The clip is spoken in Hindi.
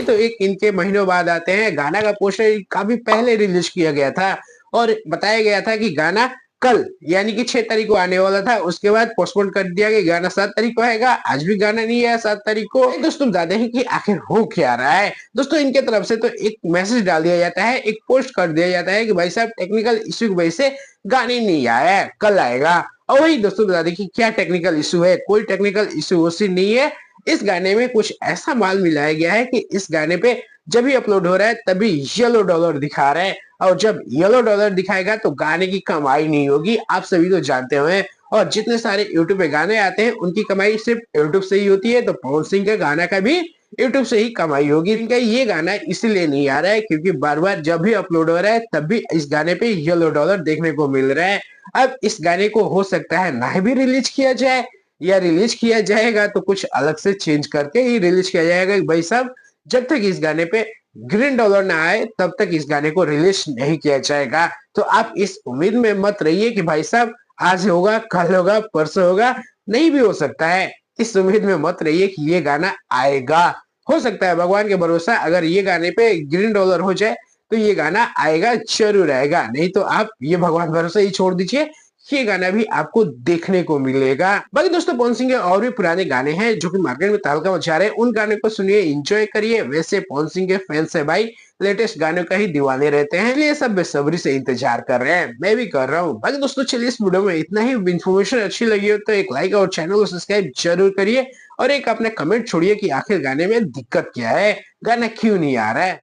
तो एक इनके महीनों बाद आते हैं। गाना का पोस्टर काफी पहले रिलीज किया गया था और बताया गया था कि गाना कल यानी कि 6 तारीख को आने वाला था। उसके बाद पोस्टपोन कर दिया कि गाना 7 तारीख को आएगा। आज भी गाना नहीं आया 7 तारीख को। दोस्तों बता दें कि आखिर हो क्या रहा है। दोस्तों इनके तरफ से तो एक मैसेज डाल दिया जाता है, एक पोस्ट कर दिया जाता है कि भाई साहब टेक्निकल इश्यू की वजह से गाने नहीं आया है, कल आएगा। और वही दोस्तों बता दें कि क्या टेक्निकल इश्यू है। कोई टेक्निकल इश्यू उसी नहीं है। इस गाने में कुछ ऐसा माल मिलाया गया है कि इस गाने पे जब भी अपलोड हो रहा है तभी येलो डॉलर दिखा रहा है, और जब येलो डॉलर दिखाएगा तो गाने की कमाई नहीं होगी। आप सभी तो जानते हुए, और जितने सारे यूट्यूब पे गाने आते हैं उनकी कमाई सिर्फ यूट्यूब से ही होती है, तो पवन सिंह के गाना का भी यूट्यूब से ही कमाई होगी। इनका ये गाना इसलिए नहीं आ रहा है क्योंकि बार बार जब भी अपलोड हो रहा है तब भी इस गाने पे येलो डॉलर देखने को मिल रहा है। अब इस गाने को हो सकता है ना भी रिलीज किया जाए, या रिलीज किया जाएगा तो कुछ अलग से चेंज करके ही रिलीज किया जाएगा। भाई साहब जब तक इस गाने पे ग्रीन डॉलर ना आए तब तक इस गाने को रिलीज नहीं किया जाएगा। तो आप इस उम्मीद में मत रहिए कि भाई साहब आज होगा, कल होगा, परसों होगा। नहीं भी हो सकता है। इस उम्मीद में मत रहिए कि ये गाना आएगा। हो सकता है, भगवान के भरोसा, अगर ये गाने पे ग्रीन डॉलर हो जाए तो ये गाना आएगा, जरूर आएगा। नहीं तो आप ये भगवान भरोसा ही छोड़ दीजिए, ये गाना भी आपको देखने को मिलेगा। बाकी दोस्तों पवन सिंह के और भी पुराने गाने हैं जो कि मार्केट में तहलका मचा रहे हैं। उन गाने को सुनिए, एंजॉय करिए। वैसे पवन सिंह के फैंस है भाई, लेटेस्ट गानों का ही दीवाने रहते हैं, इसलिए सब बेसब्री से इंतजार कर रहे हैं। मैं भी कर रहा हूँ। बाकी दोस्तों चलिए इस वीडियो में इतना ही। इन्फॉर्मेशन अच्छी लगी हो तो एक लाइक और चैनल को सब्सक्राइब जरूर करिए, और एक अपने कमेंट छोड़िए कि आखिर गाने में दिक्कत क्या है, गाना क्यों नहीं आ रहा है।